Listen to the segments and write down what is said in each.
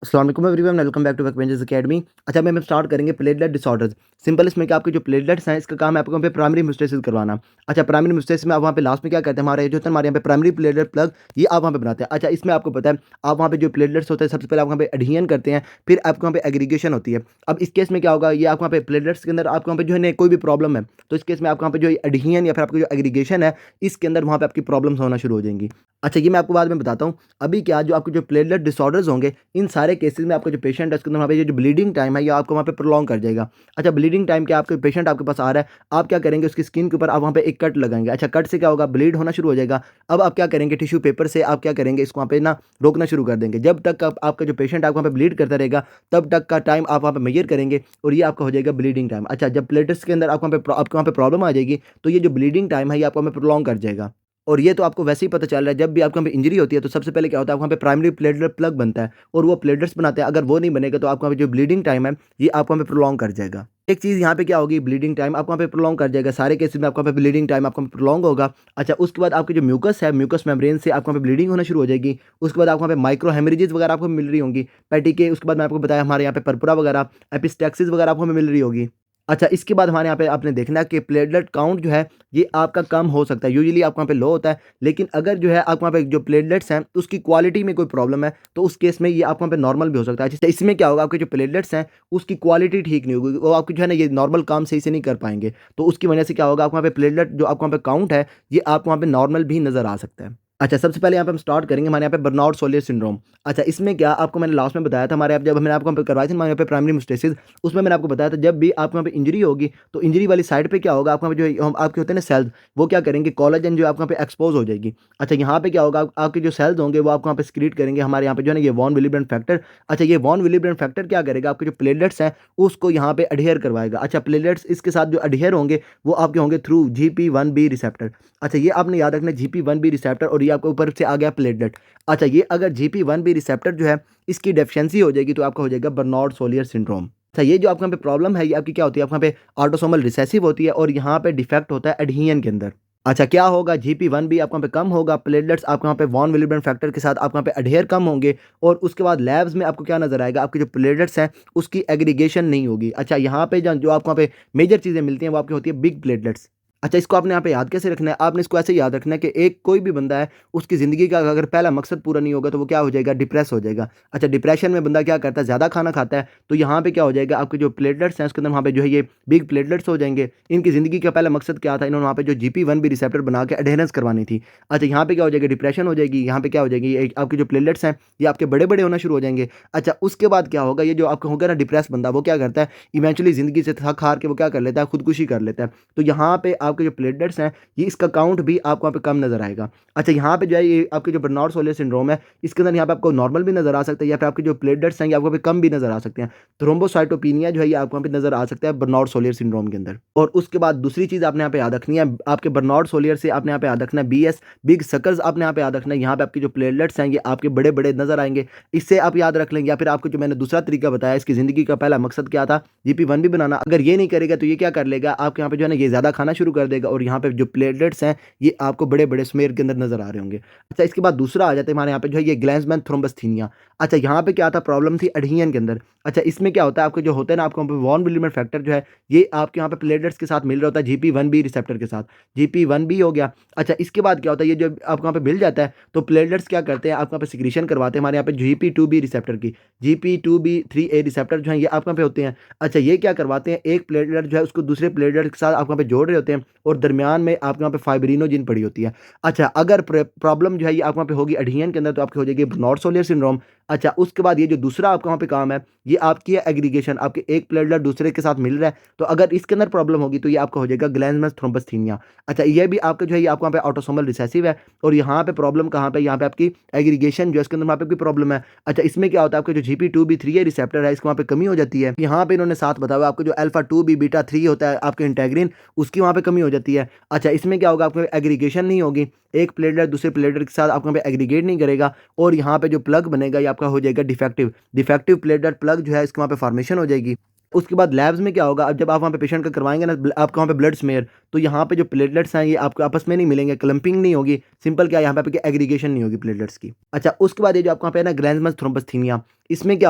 अस्सलाम वालेकुम everyone, welcome back to Workbenches Academy. अच्छा, मैं स्टार्ट करेंगे प्लेटलेट डिसऑर्डर्स। सिंपल इसमें क्या आपके जो प्लेटलेट्स हैं इसका काम है आपको वहाँ पे प्राइमरी हेमोस्टेसिस करवाना। अच्छा, प्राइमरी हेमोस्टेसिस में आप वहाँ पे लास्ट में क्या करते हैं, हमारे जो होता है हमारे यहाँ पे प्राइमरी प्लेटलेट प्लग ये आप वहाँ पे बनाते हैं। अच्छा, इसमें आपको पता है आप वहाँ पे जो प्लेटलेट्स होते हैं सबसे पहले आप वहाँ पे एडहियन करते हैं, फिर आपको वहाँ पे एग्रीगेशन होती है। अब इस केस में क्या होगा, ये आपको वहाँ पे प्लेटलेट्स के अंदर आपको वहाँ पे जो है ना कोई भी प्रॉब्लम है तो इस केस में आपको वहाँ पे जो एडहियन या फिर आपको जो एग्रीगेशन है इसके अंदर वहाँ पे आपकी प्रॉब्लम्स होना शुरू हो जाएंगी। अच्छा, ये मैं आपको बाद में बताता हूँ। अभी क्या जो आपके जो प्लेटलेट डिसऑर्डर्स होंगे इन सारे केसेस में आपका जो पेशेंट है उसके अंदर वहाँ पे ये जो ब्लीडिंग टाइम है ये आपको वहाँ पे प्रोलॉन्ग कर जाएगा। अच्छा, ब्लीडिंग टाइम क्या, आपके पेशेंट आपके पास आ रहा है, आप क्या करेंगे उसकी स्किन के ऊपर आप वहाँ पे एक कट लगाएंगे। अच्छा, कट से क्या होगा, ब्लीड होना शुरू हो जाएगा। अब आप क्या करेंगे, टिश्यू पेपर से आप क्या करेंगे, इसको वहाँ पे ना रोकना शुरू कर देंगे। जब तक आपका जो पेशेंट आपको वहाँ पे ब्लीड करता रहेगा तब तक का टाइम आप वहाँ पे मेजर करेंगे और ये आपका हो जाएगा ब्लीडिंग टाइम। अच्छा, जब प्लेटलेट्स के अंदर आपको वहाँ पे प्रॉब्लम आ जाएगी तो ये जो ब्लीडिंग टाइम है ये आपको वहाँ पे प्रोलॉन्ग कर जाएगा। और ये तो आपको वैसे ही पता चल रहा है, जब भी आपको वहाँ पे इंजरी होती है तो सबसे पहले क्या होता है, वहाँ पे प्राइमरी प्लेटलेट प्लग बनता है और वो प्लेटलेट्स बनाते हैं। अगर वो नहीं बनेगा तो आपका वहाँ पे जो ब्लीडिंग टाइम है ये आपको वहाँ पे प्रोलॉन्ग कर जाएगा। एक चीज़ यहाँ पे क्या होगी, ब्लीडिंग टाइम आपको वहाँ पे प्रोलॉन्ग कर जाएगा। सारे केसेस में आपको वहाँ पे ब्लीडिंग टाइम आपको वहाँ पे प्रोलॉन्ग होगा। अच्छा, उसके बाद आपकी जो म्यूकस है, म्यूकस मेम्ब्रेन से आपको वहाँ पे ब्लीडिंग होना शुरू हो जाएगी। उसके बाद आपको वहाँ पे माइक्रो हेमरेजेस वगैरह आपको मिल रही होंगी पैटी के। उसके बाद मैं आपको बताया हमारे यहाँ पे परपुरा वगैरह, एपिस्टैक्सिस वगैरह आपको हमें मिल रही होगी। अच्छा, इसके बाद हमारे यहाँ पे आपने देखना है कि प्लेटलेट काउंट जो है ये आपका कम हो सकता है। यूजुअली आपको वहाँ पे लो होता है, लेकिन अगर जो है आपको वहाँ पे जो प्लेटलेट्स हैं उसकी क्वालिटी में कोई प्रॉब्लम है तो उस केस में ये आपको वहाँ पे नॉर्मल भी हो सकता है। अच्छा, इसमें क्या होगा, आपके जो प्लेटलेट्स हैं उसकी क्वालिटी ठीक नहीं होगी, वो आपकी जो है ना ये नॉर्मल काम सही से नहीं कर पाएंगे। तो उसकी वजह से क्या होगा, आपको वहाँ पे प्लेटलेट जो आपको वहाँ पे काउंट है ये आपको वहाँ पे नॉर्मल भी नज़र आ सकता है। अच्छा, सबसे पहले यहाँ पे हम स्टार्ट करेंगे हमारे यहाँ पे बर्नआउट सोलियर सिंड्रोम। अच्छा, इसमें क्या आपको मैंने लास्ट में बताया था, हमारे यहाँ जब मैंने आपको करवाई थी हमारे यहाँ पे प्राइमरी हेमोस्टेसिस, उसमें मैंने आपको बताया था जब भी आपको वहाँ पे इंजरी होगी तो इंजरी वाली साइड पे क्या होगा, आपको वहाँ पे जो आपके होते हैं ना सेल्स, वो क्या करेंगे, कोलेजन जो आपको वहाँ पे एक्सपोज हो जाएगी। अच्छा, यहाँ पे क्या होगा, आपके जो सेल्स होंगे वो आपको वहाँ पे सिक्रीट करेंगे हमारे यहाँ पे जो है ना ये वॉन विलिब्रेंट फैक्टर। अच्छा, ये वॉन विलिब्रेंट फैक्टर क्या करेगा, आपके जो प्लेटलेट्स हैं उसको यहाँ पे अडहेयर करवाएगा। अच्छा, प्लेटलेट्स इसके साथ जो अडहेयर होंगे वो आपके होंगे थ्रू GP1B रिसेप्टर। अच्छा, ये आपने याद रखना है, GP1B रिसेप्टर और ये आपके ऊपर से आ गया प्लेटलेट। अच्छा, ये अगर GP1B रिसेप्टर जो है इसकी डेफिशिएंसी हो जाएगी तो आपका हो जाएगा बर्नौड सोलियर सिंड्रोम। अच्छा, ये जो आपके यहाँ पे प्रॉब्लम है ये आपकी क्या होती है, आपके यहाँ पे ऑटोसोमल रिसेसिव होती है और यहाँ पे डिफेक्ट होता है एडहियन के अंदर। अच्छा, क्या होगा, GP1B आपको यहाँ पे कम होगा, प्लेटलेट्स आपको यहाँ पे वॉन विलिब्रेंट फैक्टर के साथ आपको यहाँ पे अडहेयर कम होंगे और उसके बाद लैब्स में आपको क्या नजर आएगा, आपके जो प्लेटलेट्स हैं उसकी एग्रीगेशन नहीं होगी। अच्छा, यहाँ पे जो आपको यहाँ पे मेजर चीज़ें मिलती हैं वो आपकी होती है बिग प्लेटलेट्स। अच्छा, इसको आपने यहाँ पे याद कैसे रखना है, आपने इसको ऐसे याद रखना है कि एक कोई भी बंदा है उसकी ज़िंदगी का अगर पहला मकसद पूरा नहीं होगा तो वो क्या हो जाएगा, डिप्रेस हो जाएगा। अच्छा, डिप्रेशन में बंदा क्या करता है, ज़्यादा खाना खाता है तो यहाँ पे क्या हो जाएगा, आपके जो प्लेटलेट्स हैं उसके अंदर वहाँ पे जो है ये बिग प्लेटलेट्स हो जाएंगे। इनकी ज़िंदगी का पहला मकसद क्या था, इन्होंने वहाँ पे जो GP1B रिसेप्टर बना के अडेरेंस करवानी थी। अच्छा, यहाँ पे क्या हो जाएगा, डिप्रेशन हो जाएगी। यहाँ पे क्या हो जाएगी, आपके जो प्लेटलेट्स हैं ये आपके बड़े बड़े होना शुरू हो जाएंगे। अच्छा, उसके बाद क्या होगा, ये जो आपका होगा ना डिप्रेस बंदा वो क्या करता है, इवेंचुअली ज़िंदगी से थक हार के वो क्या कर लेता है, खुदकुशी कर लेता है। तो यहाँ पे आपके जो प्लेटलेट्स हैं ये इसका काउंट भी आपको वहाँ पे कम नज़र आएगा। अच्छा, यहाँ पे जो है ये आपके जो बर्नौड सोलियर सिंड्रोम है इसके अंदर यहाँ पे आपको नॉर्मल भी नज़र आ सकता है या फिर आपके जो प्लेटलेट्स हैं ये आपको पे कम भी नज़र आ सकते हैं। थ्रोम्बोसाइटोपिनिया जो है ये आपको वहाँ पे नज़र आ सकता है बर्नौड सोलियर सिंड्रोम के अंदर। और उसके बाद दूसरी चीज़ आपने यहाँ पे याद रखनी है, आपके बर्नौड सोलियर से आपने यहाँ पे याद रखना है BS बिग सकर्स, आपने यहाँ पे याद रखना है। यहाँ पे आपके जो प्लेटलेट्स हैं ये आपके बड़े बड़े नज़र आएंगे, इससे आप याद रख लेंगे। या फिर आपको जो मैंने दूसरा तरीका बताया, इसकी ज़िंदगी का पहला मकसद क्या था, GP1B बनाना। अगर ये नहीं करेगा तो ये क्या कर लेगा, आपके यहाँ पे जो है ना ये ज़्यादा खाना शुरू कर देगा और यहाँ पे जो प्लेटलेट्स हैं ये आपको बड़े-बड़े स्मेयर के अंदर नज़र आ रहे होंगे। अच्छा, इसके बाद दूसरा आ जाता है हमारे यहाँ पे जो है ये ग्लैंसमैन थ्रोम्बस्थीनिया। अच्छा, यहाँ पे क्या था, प्रॉब्लम थी एडहियन के अंदर। अच्छा, इसमें क्या होता है, आपको जो होता है ना आपको वॉन विलियमर फैक्टर जो है ये आपके यहाँ पे प्लेटलेट्स के साथ मिल रहा होता है GP1B रिसेप्टर के साथ। GP1B हो गया। अच्छा, इसके बाद क्या होता है, ये जो आपको यहाँ पे मिल जाता है तो प्लेटलेट्स क्या करते हैं, आपको यहाँ पे सिक्रीशन करवाते हैं हमारे यहाँ पे GP2B रिसेप्टर की। GP2B3A रिसेप्टर जो है ये आपके यहाँ पे होते हैं। अच्छा, ये क्या करवाते हैं, एक प्लेटलेट जो है उसको दूसरे प्लेटलेट के साथ आपको यहाँ पे जोड़ रहे होते हैं और दरमियान में आपके यहाँ पे फाइब्रिनोजिन पड़ी होती है। अच्छा, अगर प्रॉब्लम जो है ये आपके वहाँ पे होगी एडहियन के अंदर तो आपकी हो जाएगी बर्नौड सोलियर सिंड्रोम। अच्छा, उसके बाद ये जो दूसरा आपका वहाँ पे काम है ये आपकी है एग्रीगेशन, आपके एक प्लेटलेट दूसरे के साथ मिल रहा है तो अगर इसके अंदर प्रॉब्लम होगी तो ये आपका हो जाएगा ग्लैंसमस थ्रोम्बस्थीनिया। अच्छा, ये भी आपका जो है ये आपको वहाँ पे ऑटोसोमल रिसेसिव है और यहाँ पे प्रॉब्लम कहाँ पे, यहाँ पे आपकी एग्रीगेशन जो है इसके अंदर वहाँ पे भी प्रॉब्लम है। अच्छा, इसमें क्या होता है, आपके जो GP2B3A रिसेप्टर है इसके वहाँ पे कमी हो जाती है। यहाँ पे इन्होंने साथ बताया हुआ आपको जो अल्फा 2B बीटा 3 होता है आपके इंटेग्रिन, उसकी वहाँ पे कमी हो जाती है। अच्छा, इसमें क्या होगा, आपको एग्रीगेशन नहीं होगी, एक प्लेटलेट दूसरे प्लेटलेट के साथ आपको यहाँ पे एग्रीगेट नहीं करेगा और यहाँ पे जो प्लग बनेगा ये आपका हो जाएगा डिफेक्टिव। डिफेक्टिव प्लेटलेट प्लग जो है इसके वहाँ पे फॉर्मेशन हो जाएगी। उसके बाद लैब्स में क्या होगा, अब जब आप वहाँ पे पेशेंट का करवाएँगे ना, आपका वहाँ पे ब्लड स्मेयर, तो यहाँ पे जो प्लेटलेट्स हैं ये आपको आपस में नहीं मिलेंगे, क्लम्पिंग नहीं होगी, सिंपल क्या है यहाँ पे आपकी एग्रीगेशन नहीं होगी प्लेटलेट्स की। अच्छा, उसके बाद ये जो आपको वहाँ पे है ना ग्रैन्समस थ्रोम्बोसिथेमिया, इसमें क्या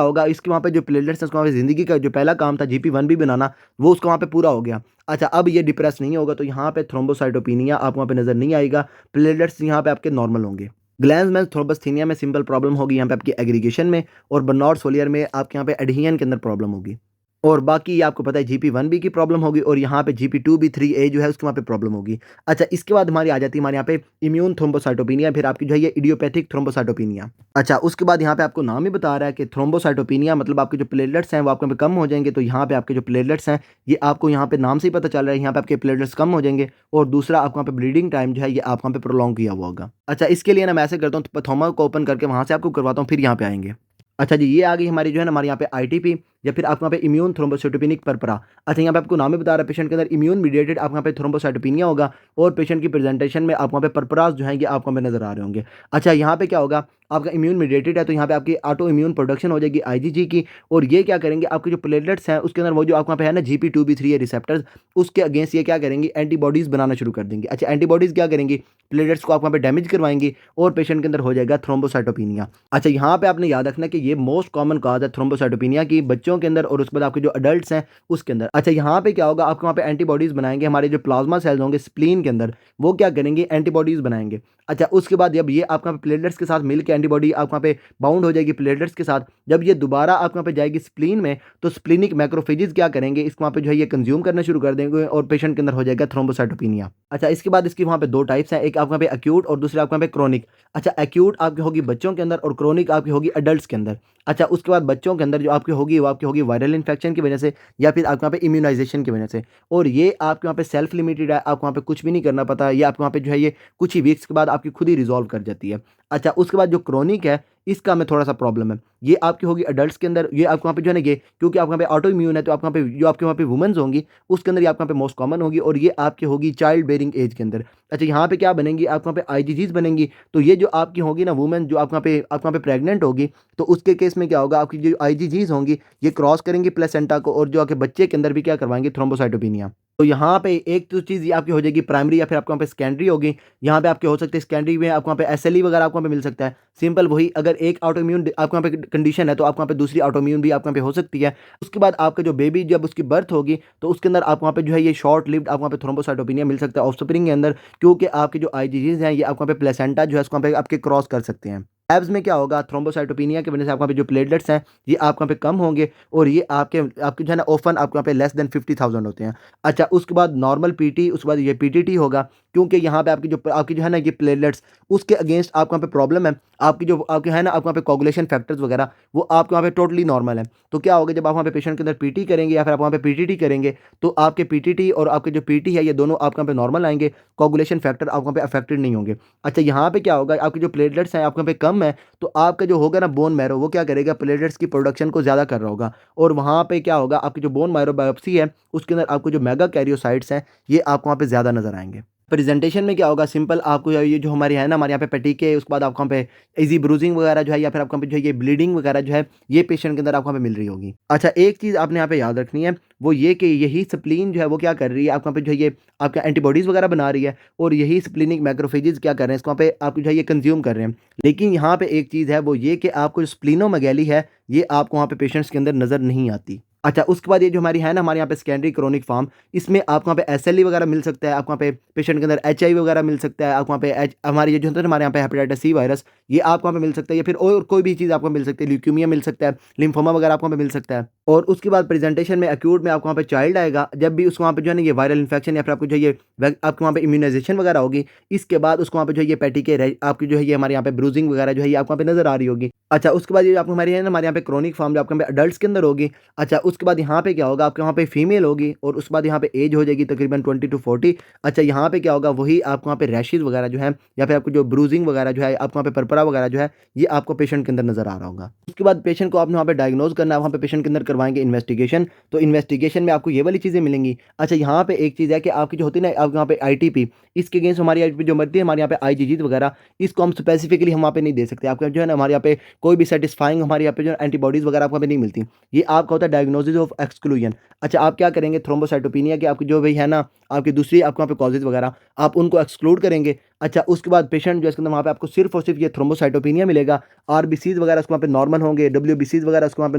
होगा, इसके वहाँ पे जो प्लेटलेट्स हैं उसको वहाँ पे ज़िंदगी का जो पहला काम था जीपी-1 भी बनाना, वो उसका वहाँ पे पूरा हो गया। अच्छा, अब ये डिप्रेस नहीं होगा, तो यहाँ पे थ्रोम्बोसाइटोपिनिया आपको वहाँ पे नज़र नहीं आएगा, प्लेटलेट्स यहाँ पे आपके नॉर्मल होंगे। ग्लैंड्समैन थ्रोम्बोसिथेमिया में सिंपल प्रॉब्लम होगी यहाँ पे आपकी एग्रीगेशन में, और बर्नौट सोलियर में आपके यहाँ पे एडहेशन के अंदर प्रॉब्लम होगी। और बाकी ये आपको पता है जीपी-1 बी की प्रॉब्लम होगी, और यहाँ पे जीपी-2 बी, 3 ए जो है उसके वहाँ पे प्रॉब्लम होगी। अच्छा, इसके बाद हमारी आ जाती है हमारे यहाँ पे इम्यून थ्रोम्बोसाइटोपिनिया, फिर आपकी जो है ये इडियोपैथिक थ्रोम्बोसाइटोपिनिया। अच्छा, उसके बाद यहाँ पे आपको नाम ही बता रहा है कि थ्रोम्बोसाइटोपिनिया मतलब आपके जो प्लेटलेट्स हैं वो आपके यहाँ पे कम हो जाएँगे, तो यहाँ पे आपके जो प्लेटलेट्स हैं ये आपको यहाँ पे नाम से ही पता चल रहा है, यहाँ पे आपके प्लेटलेट्स कम हो जाएँगे, और दूसरा आपको वहाँ पे ब्लीडिंग टाइम जो है ये आपको वहाँ पे प्रोलॉन्ग किया हुआ होगा। अच्छा, इसके लिए ना मैं ऐसे करता हूँ, पथोमा को ओपन करके वहाँ से आपको करवाता हूँ, फिर यहाँ पे आएँगे। अच्छा जी, ये आ गई हमारी जो है ना हमारे यहाँ पे आईटीपी, या फिर आपको यहाँ पे इम्यून थ्रोम्बोसाइटोपेनिक पर्परा। अच्छा, यहाँ पे आपको नाम ही बता रहा है, पेशेंट के अंदर इम्यून मीडिएटेड आपको यहाँ पे थ्रोम्बोसाइटोपेनिया होगा, और पेशेंट की प्रेजेंटेशन में आपको यहाँ पे पर्परास जो हैं ये आपको यहाँ पे नज़र आ रहे होंगे। अच्छा, यहाँ पे क्या होगा, आपका इम्यून मीडिएटेड है, तो यहाँ पे आपकी ऑटो इम्यून प्रोडक्शन हो जाएगी आईजीजी की, और ये क्या करेंगे, आपके जो प्लेटलेट्स हैं उसके अंदर वो जो आपको यहाँ पे है ना जीपी-2b3 रिसेप्टर्स, उसके अगेंस्ट ये क्या करेंगी, एंटीबॉडीज़ बनाना शुरू कर देंगी। अच्छा, एंटीबॉडीज़ क्या करेंगी, प्लेटलेट्स को आपको वहाँ पे डैमेज करवाएँगी, और पेशेंट के अंदर हो जाएगा थ्रोम्बोसाइटोपिनिया। अच्छा, यहाँ पे आपने याद रखना है कि ये मोस्ट कॉमन कॉज़ है थ्रोम्बोसाइटोपिनिया की बच्चों के अंदर, और उसके बाद आपके जो एडल्ट्स हैं उसके अंदर। अच्छा, यहाँ पे क्या होगा, आपको वहाँ पे एंटीबॉडीज़ बनाएँगे, हमारे जो प्लाज़्मा सेल्स होंगे स्प्लीन के अंदर, वो क्या करेंगे, एंटीबॉडीज़ बनाएँगे। अच्छा, उसके बाद जब ये आपका प्लेटलेट्स के साथ मिल के एंटीबॉडी आपको वहाँ पे बाउंड हो जाएगी प्लेटलेट्स के साथ, जब ये दोबारा आपको वहाँ पे जाएगी स्प्लीन में, तो स्प्लीनिक मैक्रोफेजेज़ क्या करेंगे, इसको वहाँ पे जो है ये कंज़्यूम करना शुरू कर देंगे, और पेशेंट के अंदर हो जाएगा थ्रोम्बोसाइटोपिनिया। अच्छा, इसके बाद इसकी वहाँ पे 2 टाइप्स हैं, एक आपको वहाँ पे एक्यूट और दूसरा आपको वहाँ पे क्रोनिक। अच्छा, एक्यूट आपकी होगी बच्चों के अंदर, और क्रोनिक आपकी होगी एडल्ट्स के अंदर। अच्छा, उसके बाद बच्चों के अंदर जो आपकी होगी वो आपकी होगी वायरल इन्फेक्शन की वजह से, या फिर आपके वहाँ पे इम्यूनाइज़ेशन की वजह से, और ये आपके वहाँ पे सेल्फ लिमिटेड है, आपको वहाँ पे कुछ भी नहीं करना पड़ता, ये आपके वहाँ पे जो है ये कुछ ही वीक्स के बाद आपकी खुद ही रिज़ॉल्व कर जाती है। अच्छा, उसके बाद जो क्रोनिक है, इसका में थोड़ा-सा प्रॉब्लम है। ये आपकी होगी एडल्ट्स के अंदर, ये आपको वहाँ पे जो है ना ये, क्योंकि आपके वहाँ पे ऑटो इम्यून है, तो आपके वहाँ पे जो आपके वहाँ पे वुमेन्स होंगी, उसके अंदर ये आपके वहाँ पे मोस्ट कॉमन होगी, और ये आपकी होगी चाइल्ड बेयरिंग एज के अंदर। अच्छा, यहाँ पे क्या बनेंगी, आपके वहाँ पे आईजीजीज़ बनेंगी, तो ये जो आपकी होगी ना वुमेन जो आपके वहाँ पे प्रेग्नेंट होगी, तो उसके केस में क्या होगा, आपकी जो आईजीजीज़ होंगी, ये क्रॉस करेंगी प्लेसेंटा को, और जो आपके बच्चे के अंदर भी क्या करवाएँगे, थ्रोम्बोसाइटोपिनिया। तो यहाँ पे एक तो चीज़ ये आपकी हो जाएगी प्राइमरी, या फिर आपके वहाँ पे सेकेंडरी होगी। यहाँ पे आपके हो सकते हैं सेकेंडरी में आपको वहाँ पे एसएलई वगैरह आपको वहाँ पे मिल सकता है। सिंपल वही, अगर एक ऑटो इम्यून आपको वहाँ पे कंडीशन है, तो आपको वहाँ पे दूसरी ऑटो इम्यून भी आपको वहाँ पे हो सकती है। उसके बाद आपका जो बेबी जब उसकी बर्थ होगी, तो उसके अंदर आपको वहाँ पे जो है ये शॉर्ट लिव्ड आपको वहाँ पे थ्रोम्बोसाइटोपिनिया मिल सकता है ऑफ़स्प्रिंग के अंदर, क्योंकि आपके जो आईजीजीज़ हैं ये आपको वहाँ पे प्लेसेंटा जो है इसको वहाँ पे आपके क्रॉस कर सकते हैं। एब्स में क्या होगा, थ्रोम्बोसाइटोपिनिया की वजह से आपको वहाँ पे जो प्लेटलेट्स हैं ये आपको वहाँ पे कम होंगे, और ये आपके जो है ना ऑफ़न आपको वहाँ पे लेस देन 50,000 होते हैं। अच्छा, उसके बाद नॉर्मल पीटी, उसके बाद ये पीटीटी होगा, क्योंकि यहाँ पे आपकी जो है ना ये प्लेटलेट्स, उसके अगेंस्ट आपको वहाँ पे प्रॉब्लम है। आपकी जो आपके है ना आपको वहाँ पे कोगुलेशन फैक्टर्स वगैरह वो आपके वहाँ पे टोटली नॉर्मल है। तो क्या होगा, जब आप वहाँ पे पेशेंट के अंदर पीटी करेंगे, या फिर आप वहाँ पे पीटीटी करेंगे, तो आपके पीटीटी और आपके जो पीटी है ये दोनों आपके वहाँ पे नॉर्मल आएँगे, कोगुलेशन फैक्टर आपको वहाँ पे अफेक्टेड नहीं होंगे। अच्छा, यहाँ पे क्या होगा, आपके जो प्लेटलेट्स हैं आपके वहाँ पे कम है, तो आपका जो होगा ना बोन मैरो, वो क्या करेगा, प्लेटलेट्स की प्रोडक्शन को ज़्यादा कर रहा होगा, और वहाँ पे क्या होगा, आपकी जो बोन मैरो बायोप्सी है उसके अंदर आपको जो मेगा कैरियोसाइट्स हैं ये आपको वहाँ पे ज़्यादा नज़र आएँगे। प्रेजेंटेशन में क्या होगा, सिंपल आपको ये जो हमारे है ना हमारे यहाँ पे पेटिके, उसके बाद आपको वहाँ पे इजी ब्रूजिंग वगैरह जो है, या फिर आपको वहाँ पे जो है ये ब्लीडिंग वगैरह जो है, ये पेशेंट के अंदर आपको वहाँ पे मिल रही होगी। अच्छा, एक चीज़ आपने यहाँ पे याद रखनी है, वो ये कि यही स्प्लीन जो है वो क्या कर रही है, आपको वहाँ पे जो है ये आपका एंटीबॉडीज़ वगैरह बना रही है, और यही स्प्लीनिक मैक्रोफेजेज़ क्या कर रहे हैं, इसको वहाँ पे आपको जो है ये कंज्यूम कर रहे हैं। लेकिन यहाँ पे एक चीज़ है, वो ये कि आपको जो स्प्लीनोमेगैली है, ये आपको वहाँ पे पेशेंट्स के अंदर नज़र नहीं आती। अच्छा, उसके बाद ये जो हमारी है ना हमारे यहाँ पे सेकेंडरी क्रोनिक फॉर्म, इसमें आपको वहाँ पे एसएलई वगैरह मिल सकता है, आपको वहाँ पे पेशेंट के अंदर एचआईवी वगैरह मिल सकता है, आपको वहाँ पे हमारी ये जो होता है ना हमारे यहाँ पे हेपेटाइटिस सी वायरस, ये आपको वहाँ पे मिल सकता है, या फिर और कोई भी चीज़ आपको मिल सकती है, ल्यूकीमिया मिल सकता है, लिम्फोमा वगैरह आपको वहाँ पे मिल सकता है। और उसके बाद प्रेजेंटेशन में एक्यूट में आपको वहाँ पे चाइल्ड आएगा, जब भी उसको वहाँ पे जो है ना ये वायरल इन्फेक्शन, या फिर आपको जो ये आपको वहाँ पे इम्यूनाइजेशन वगैरह होगी, इसके बाद उसको वहाँ पे जो है ये पेटिके आपकी जो है ये हमारे यहाँ पे ब्रूजिंग वगैरह जो है ये आपको वहाँ पे नजर आ रही होगी। अच्छा, उसके बाद ये आपको हमारी है ना हमारे यहाँ पे क्रोनिक फॉर्म जो आपके यहाँ पे अडल्ट्स के अंदर होगी। अच्छा, उसके बाद यहाँ पे क्या होगा, आपके वहाँ पे फीमेल होगी, और उसके बाद यहाँ पे एज हो जाएगी तकरीबन 20 टू 40। अच्छा, यहाँ पे क्या होगा, वही आपको वहाँ पे रैशेज़ वगैरह जो है, या फिर आपको जो ब्रूजिंग वगैरह जो है, आपको वहाँ पे परपरा वगैरह जो है, ये आपको पेशेंट के अंदर नज़र आ रहा होगा। उसके बाद पेशेंट को आपने वहाँ पे डायग्नोज़ करना है, वहाँ पे पेशेंट के अंदर करवाना करवाएँगे इन्वेस्टिगेशन, तो इन्वेस्टिगेशन में आपको ये वाली चीज़ें मिलेंगी। अच्छा यहाँ पे एक चीज़ है कि आपकी जो होती है ना आप यहाँ पे आईटीपी, इसके अगेंस्ट हमारे यहाँ पे जो मरती है हमारे यहाँ पे आईजीजी वगैरह, इसको हम स्पेसिफिकली हम वहाँ पे नहीं दे सकते। आपका जो है ना हमारे यहाँ पे कोई भी सैटिस्फाइंग हमारे यहाँ पे जो एंटीबॉडीज़ वगैरह आपको यहाँ पे नहीं मिलती। ये आपका होता है डायग्नोसिस ऑफ एक्सक्लूजन। अच्छा आप क्या करेंगे, थ्रोम्बोसाइटोपिनिया की आपकी जो भी है ना, आपकी दूसरी आपको यहाँ पे कॉजेज़ वगैरह, आप उनको एक्सक्लूड करेंगे। अच्छा उसके बाद पेशेंट जो है इसके अंदर वहाँ पे आपको सिर्फ़ और सिर्फ़ ये थ्रोम्बोसाइटोपिनिया मिलेगा। आरबीसीज़ वगैरह उसके वहाँ पे नॉर्मल होंगे, डब्ल्यूबीसीज़ वगैरह उसके वहाँ पे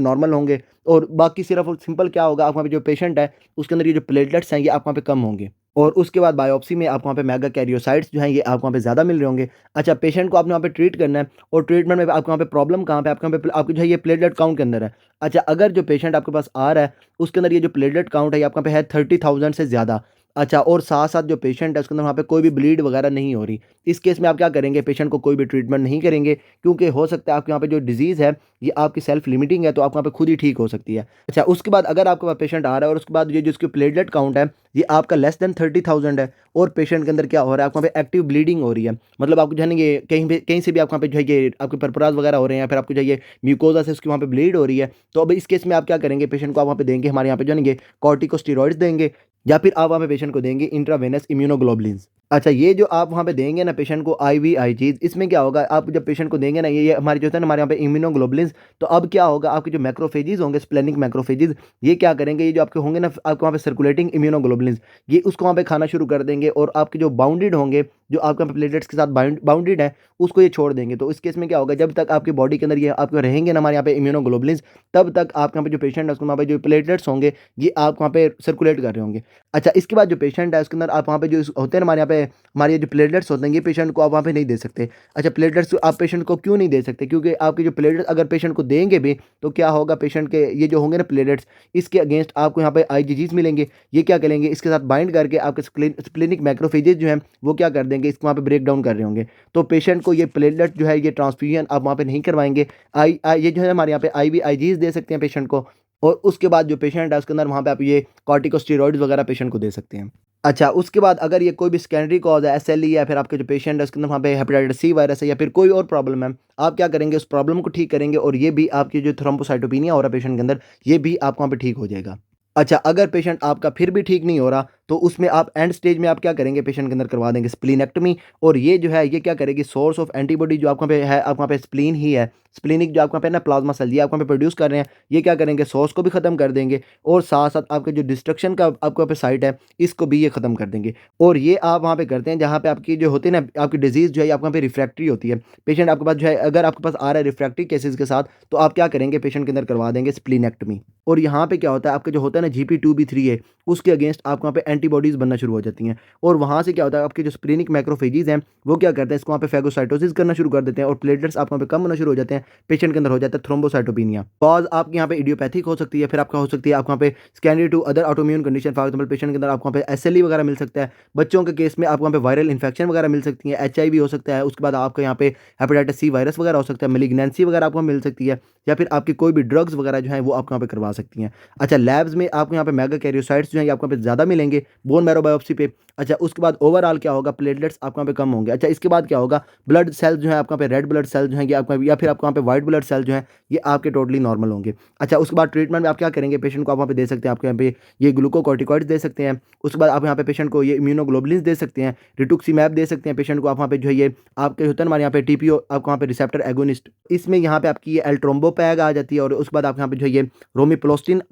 नॉर्मल होंगे, और बाकी सिर्फ़ और सिंपल क्या होगा, आप वहाँ पे जो पेशेंट है उसके अंदर ये जो प्लेटलेट्स हैं ये आप वहाँ पे कम होंगे। और उसके बाद बायोप्सी में आपको वहाँ पे मेगा कैरियोसाइट्स जो हैं ये आपको वहाँ पे ज़्यादा मिल रहे होंगे। अच्छा पेशेंट को आपने वहाँ पे ट्रीट करना है, और ट्रीटमेंट में आपको वहाँ पे प्रॉब्लम कहाँ पे, आपके वहाँ पे आपकी जो है ये प्लेटलेट काउंट के अंदर है। अच्छा अगर जो पेशेंट आपके पास आ रहा है उसके अंदर ये जो प्लेटलेट काउंट है ये आपके वहाँ पे है 30,000 से ज़्यादा। अच्छा और साथ-साथ जो पेशेंट है उसके अंदर वहाँ पे कोई भी ब्लीड वगैरह नहीं हो रही। इस केस में आप क्या करेंगे, पेशेंट को कोई भी ट्रीटमेंट नहीं करेंगे, क्योंकि हो सकता है आपके यहाँ पे जो डिज़ीज़ है ये आपकी सेल्फ लिमिटिंग है, तो आपको वहाँ पे खुद ही ठीक हो सकती है। अच्छा उसके बाद अगर आपके पास पेशेंट आ रहा है और उसके बाद ये जो इसकी प्लेटलेट काउंट है ये आपका लेस देन 30,000 है, और पेशेंट के अंदर क्या हो रहा है, आपको वहाँ पे एक्टिव ब्लीडिंग हो रही है। मतलब आपको जो है ना ये कहीं से भी आपको वहाँ पे जो है ये आपके परपराज वगैरह हो रहे हैं, या फिर आपको जो है ये म्यूकोज़ा से उसकी वहाँ पे ब्लीड हो रही है। तो अब इस केस में आप क्या करेंगे, पेशेंट को आप वहाँ पे देंगे, हमारे यहाँ पे जो है ना ये कॉर्टिकोस्टेरॉइड्स देंगे, या फिर आप वहाँ पे पेशेंट को देंगे इंट्रावेनस इम्यूनोग्लोबुलिन्स। अच्छा ये जो आप वहाँ पे देंगे ना पेशेंट को आईवीआईजीज़, इसमें क्या होगा, आप जब पेशेंट को देंगे ना ये हमारी जो होता है ना हमारे यहाँ पे इम्यूनोग्लोबुलिन्स, तो अब क्या होगा, आपके जो मैक्रोफेजेज़ होंगे, स्प्लेनिक मैक्रोफेजेज़, ये क्या करेंगे, ये जो आपके होंगे ना आपके वहाँ पे सर्कुलेटिंग इम्यूनोग्लोबुलिन्स, ये उसको वहाँ पे खाना शुरू कर देंगे, और आपके जो बाउंडेड होंगे, जो आपके यहाँ पे प्लेटलेट्स के साथ बाउंडेड है, उसको ये छोड़ देंगे। तो इस केस में क्या होगा, जब तक आपकी बॉडी के अंदर ये आपके रहेंगे ना हमारे यहाँ पे इम्यूनोग्लोबुलिन्स, तब तक आपके यहाँ पे जो पेशेंट है उसको वहाँ पे जो प्लेटलेट्स होंगे ये आप वहाँ पे सर्कुलेट कर रहे होंगे। अच्छा इसके बाद जो पेशेंट है उसके अंदर आप वहाँ पे जो होते हैं ना हमारे यहाँ पे हमारे ये जो प्लेटलेट्स होते हैं ये पेशेंट को आप वहाँ पे नहीं दे सकते। अच्छा प्लेटलेट्स आप पेशेंट को क्यों नहीं दे सकते, क्योंकि आपके जो प्लेटलेट्स अगर पेशेंट को देंगे भी तो क्या होगा, पेशेंट के ये जो होंगे ना प्लेटलेट्स, इसके अगेंस्ट आपको यहाँ पे आईजीजीज मिलेंगे। ये क्या करेंगे, इसके साथ बाइंड करके आपके स्प्लेनिक मैक्रोफेजेज जो हैं वो क्या कर देंगे, इसको वहाँ पे ब्रेक डाउन कर रहे होंगे। तो पेशेंट को ये प्लेटलेट जो है ये ट्रांसफ्यूजन आप वहाँ पे नहीं करवाएंगे। ये जो है हमारे यहाँ पे आईवीआईजीज दे सकते हैं पेशेंट को, और उसके बाद जो पेशेंट है उसके अंदर वहाँ पे आप ये कॉर्टिकोस्टेरॉइड्स वगैरह पेशेंट को दे सकते हैं। अच्छा उसके बाद अगर ये कोई भी सेकेंडरी कॉज़ है, एसएलई या फिर आपके जो पेशेंट है उसके अंदर वहाँ पे हेपेटाइटिस सी वायरस है या फिर कोई और प्रॉब्लम है, आप क्या करेंगे, उस प्रॉब्लम को ठीक करेंगे, और ये भी आपकी जो थ्रोम्बोसाइटोपिनिया हो रहा है पेशेंट के अंदर, ये भी आपको वहाँ पे ठीक हो जाएगा। अच्छा अगर पेशेंट आपका फिर भी ठीक नहीं हो रहा, तो उसमें आप एंड स्टेज में आप क्या करेंगे, पेशेंट के अंदर करवा देंगे स्प्लीनेक्टमी, और ये जो है ये क्या करेगी, सोर्स ऑफ एंटीबॉडी जो आपको वहाँ पे है, आपको वहाँ पे स्प्लीन ही है, स्प्लीनिक जो आपको वहाँ पे ना प्लाज्मा सेल ये आपको वहाँ पे प्रोड्यूस कर रहे हैं, ये क्या करेंगे, सोर्स को भी ख़त्म कर देंगे, और साथ साथ आपके जो डिस्ट्रक्शन का आपके वहाँ पे साइट है इसको भी ये ख़त्म कर देंगे। और ये आप वहाँ पे करते हैं जहाँ पे आपकी जो होती है ना आपकी डिजीज़ जो है आपको वहाँ पे रिफ्रैक्टरी होती है। पेशेंट आपके पास जो है अगर आपके पास आ रहा है रिफ्रैक्टरी केसेस के साथ, तो आप क्या करेंगे, पेशेंट के अंदर करवा देंगे स्प्लीनेक्टमी। और यहाँ पे क्या होता है, आपका जो होता है ना GP2B3 है, उसके अगेंस्ट आपको वहाँ पे एंटीबॉडीज़ बनना शुरू हो जाती हैं, और वहाँ से क्या होता है, आपके जो स्प्लेनिक मैक्रोफेजेज़ हैं वो क्या करते हैं, इसको वहाँ पे फेगोसाइटोसिस करना शुरू कर देते हैं, और प्लेटलेट्स आपको वहाँ पे कम होना शुरू हो जाते हैं, पेशेंट के अंदर हो जाता है थ्रोम्बोसाइटोपिनिया। कॉज़ आपके यहाँ पे इडियोपैथिक हो सकती है, फिर आपका हो सकती है आपको वहाँ पे secondary to other autoimmune condition, for example patient के अंदर आपको वहाँ पे एसएलई वगैरह मिल सकता है। बच्चों के केस में आपको वहाँ पे वायरल इन्फेक्शन वगैरह मिल सकती है, एचआईवी हो सकता है, उसके बाद आपको यहाँ पे हेपेटाइटिस सी वायरस वगैरह हो सकता है, मैलिग्नेंसी वगैरह आपको मिल सकती है, या फिर आपकी कोई भी ड्रग्स वगैरह जो हैं वो आपको यहाँ पे करवा सकती हैं। अच्छा लैब्स में आपको यहाँ पे मेगा कैरियोसाइट्स जो हैं ये आपको यहाँ पे ज़्यादा मिलेंगे बोन मैरो बायोप्सी पे। अच्छा उसके बाद ओवरऑल क्या होगा, प्लेटलेट्स आपको यहाँ पे कम होंगे। अच्छा इसके बाद क्या होगा, ब्लड सेल्स जो है आपको यहाँ पे रेड ब्लड सेल जो हैं ये आपको, या फिर आपको यहाँ पे व्हाइट ब्लड सेल जो हैं ये आपके टोटली नॉर्मल होंगे। अच्छा उसके बाद ट्रीटमेंट में आप क्या करेंगे, पेशेंट को आप वहाँ पे दे सकते हैं, आपको यहाँ पे ये ग्लूकोकॉर्टिकॉइड्स दे सकते हैं। उसके बाद आप यहाँ पे पेशेंट को ये इम्यूनोग्लोबुलिन्स दे सकते हैं, रिटुक्सीमैब दे सकते हैं पेशेंट को आप वहाँ पे जो है ये आपके होता है ना हमारे यहाँ पे टीपीओ आपको वहाँ पे रिसेप्टर एगोनिस्ट, इसमें यहाँ पे आपकी ये एल्ट्रोम्बोपैग आ जाती है, और उसके बाद आपके यहाँ पे जो है ये रोमिप्लोस्टिन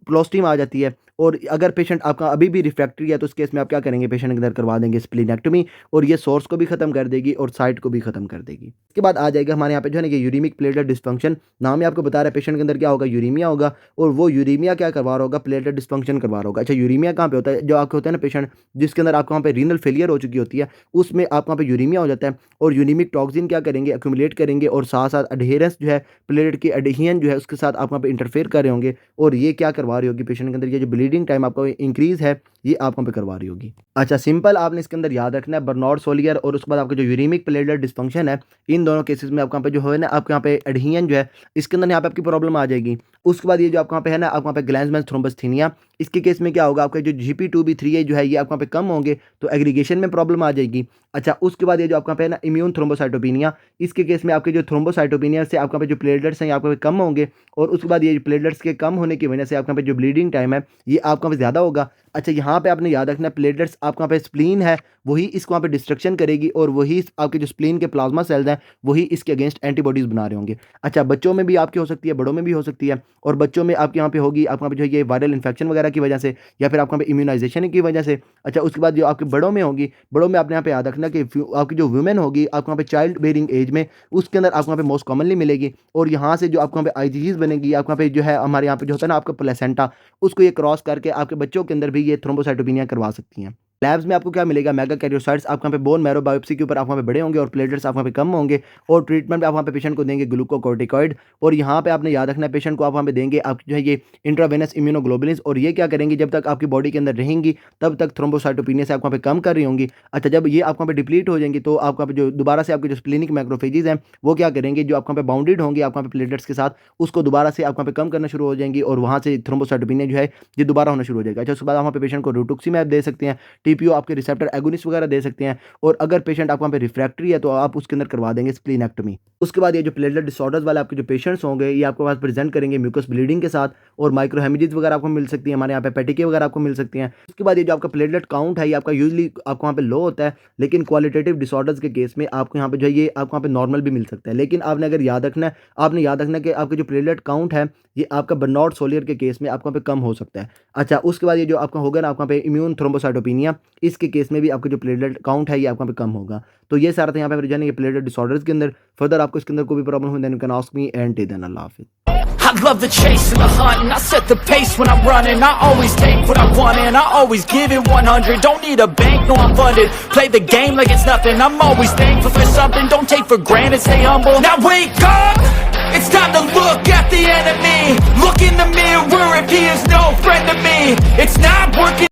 आ जाती है। और अगर पेशेंट आपका अभी भी रिफ्रैक्टरी है तो उस केस में आप क्या करेंगे, पेशेंट के अंदर करवा देंगे स्प्लीनेक्टमी, और ये सोर्स को भी खत्म कर देगी और साइट को भी खत्म कर देगी। इसके बाद आ जाएगा हमारे यहाँ पे जो है ना ये यूरीमिक प्लेटलेट डिस्फंक्शन, नाम ही आपको बता रहा है पेशेंट के अंदर क्या होगा, यूरीमिया होगा, और वो यूरीमिया क्या करवा रहा होगा, प्लेटलेट डिस्फंक्शन करवा रहा होगा। अच्छा यूरीमिया कहाँ पे होता है, जो आपके होता है ना पेशेंट जिसके अंदर आपको वहाँ पे रीनल फेलियर हो चुकी होती है, उसमें आपको वहाँ पे यूरीमिया हो जाता है, और यूरीमिक टॉक्सिन क्या करेंगे, एक्यूमुलेट करेंगे, और साथ साथ अडहेरेंस जो है प्लेटलेट की एडहेशन जो है उसके साथ आप वहाँ पे इंटरफेयर कर रहे होंगे, और ये क्या करवा रही होगी, पेशेंट के अंदर ये जो ब्लीडिंग टाइम आपका इंक्रीज़ है ये आप वहाँ पे करवा रही होगी। अच्छा सिंपल आपने इसके अंदर याद रखना है, बर्नौड सोलियर और उसके बाद आपका जो यूरीमिक प्लेटलेट डिस्फंक्शन है, इन दोनों केसेस में आपको यहाँ पे जो है ना आपके यहाँ पे एडहेशन जो है इसके अंदर यहाँ पे आपकी प्रॉब्लम आ जाएगी। उसके बाद ये जो आपको वहाँ पे है ना, आपको वहाँ पे ग्लैंड्समैन थ्रोम्बोस्थेनिया, इसके केस में क्या होगा, आपका जो GP2B3 जो है ये आपको वहाँ पे कम होंगे, तो एग्रीगेशन में प्रॉब्लम आ जाएगी। अच्छा, उसके बाद ये जो आपका वहाँ पे है ना इम्यून थ्रोम्बोसाइटोपेनिया, इसके केस में आपके जो थ्रोम्बोसाइटोपेनिया से आपके वहाँ पे जो प्लेटलेट्स हैं ये आपके वहाँ पे कम होंगे, और उसके बाद ये प्लेटलेट्स के कम होने की वजह से आपके वहाँ पे जो ब्लीडिंग टाइम है ये आपके वहाँ पे ज़्यादा होगा। अच्छा, यहाँ पे आपने याद रखना, प्लेटलेट्स आपके वहाँ पे स्प्लीन है वही इसको वहाँ पे डिस्ट्रक्शन करेगी, और वही आपके जो स्प्लीन के प्लाज्मा सेल्स हैं वही इसके अगेंस्ट एंटीबॉडीज़ बना रहे होंगे। अच्छा, बच्चों में भी आपकी हो सकती है, बड़ों में भी हो सकती है, और बच्चों में आपके यहाँ पे होगी आपके वहाँ पे जो है ये वायरल इन्फेक्शन वगैरह की वजह से, या फिर आपके यहाँ पे इम्यूनाइजेशन की वजह से। अच्छा, उसके बाद जो आपके बड़ों में होगी, बड़ों में आपने यहाँ पे याद रखना कि आपकी जो वुमेन होगी आपको वहाँ पे चाइल्ड बेयरिंग एज में, उसके अंदर आपको वहाँ पे मोस्ट कॉमनली मिलेगी, और यहाँ से जो आपको वहाँ पे आईजीजीज बनेगी, आपको वहाँ पे जो है हमारे यहाँ पे जो होता है ना आपका प्लेसेंटा, उसको ये क्रॉस करके आपके बच्चों के अंदर भी ये थ्रोम्बोसाइटोपेनिया करवा सकती हैं। लैब्स में आपको क्या मिलेगा, मेगा कैरियोसाइट्स आपको वहाँ पे बोन मैरो बायोप्सी के ऊपर आप वहाँ पे बड़े होंगे, और प्लेटलेट्स आप वहाँ पे कम होंगे, और ट्रीटमेंट आप वहाँ पे पेशेंट को देंगे ग्लूकोकॉर्टिकॉइड, और यहाँ पे आपने याद रखना है पेशेंट को आप वहाँ पे देंगे आपकी जो है ये इंट्रावेनस इम्यूनोग्लोबुलिन्स, और ये क्या करेंगी, जब तक आपकी बॉडी के अंदर रहेंगी तब तक थ्रोम्बोसाइटोपेनिया से आप वहाँ पे कम कर रही होंगी। अच्छा, जब ये आप वहाँ पे डिप्लीट हो जाएंगी तो आपका जो दोबारा से आपके जो स्प्लीनिक मैक्रोफेजेस हैं वो क्या करेंगे, जो आपको वहाँ पे बाउंडेड होंगे आपको वहाँ पे प्लेटलेट्स के साथ, उसको दोबारा से आपको वहाँ पे कम करना शुरू हो जाएंगी, और वहाँ से थ्रोम्बोसाइटोपेनिया जो है ये दोबारा होना शुरू हो जाएगा। अच्छा, उसके बाद आप वहाँ पे पेशेंट को रिटुक्सीमैब दे सकते हैं, TPO आपके रिसेप्टर एगोनिस्ट वगैरह दे सकते हैं, और अगर पेशेंट आपको वहाँ पे रिफ्रैक्टरी है तो आप उसके अंदर करवा देंगे स्प्लीनेक्टोमी। उसके बाद ये जो प्लेटलेट डिसऑर्डर्स वाले आपके जो पेशेंट्स होंगे ये आपके पास प्रेजेंट करेंगे म्यूकस ब्लीडिंग के साथ, और माइक्रोहेमेजेस वगैरह आपको मिल सकती है, हमारे यहाँ पे पेटिके वगैरह आपको मिल सकती हैं। उसके बाद ये जो आपका प्लेटलेट काउंट है ये आपका यूजुअली आपको वहाँ पे लो होता है, लेकिन क्वालिटेटिव डिसऑर्डर्स के केस में आपको यहाँ पे जो है ये आपको वहाँ पे नॉर्मल भी मिल सकता है। लेकिन आपने अगर याद रखना है, आपने याद रखना है कि आपका जो प्लेटलेट काउंट है ये आपका बर्नौट सोलियर के केस में आपको वहाँ पे कम हो सकता है। अच्छा, उसके बाद ये जो आपका होगा ना आपको वहाँ पे इम्यून थ्रोम्बोसाइटोपेनिया, इसके केस में भी आपका जो प्लेटलेट काउंट है ये आपको वहाँ पे कम होगा। तो ये सारा था यहाँ पे जानेंगे प्लेटलेट डिसऑर्डर्स के अंदर। फर्दर आपको इसके अंदर कोई भी प्रॉब्लम हो then you can ask me, and till then अल्लाह हाफिज़। I love the chase and the hunt, and I set the pace when I'm running. I always take what I want and I always give it 100. Don't need a bank, no I'm funded. Play the game like it's nothing. I'm always thankful for something. Don't take for granted, stay humble. Now wake up, it's time to look at the enemy. Look in the mirror if he is no friend to me. It's not working.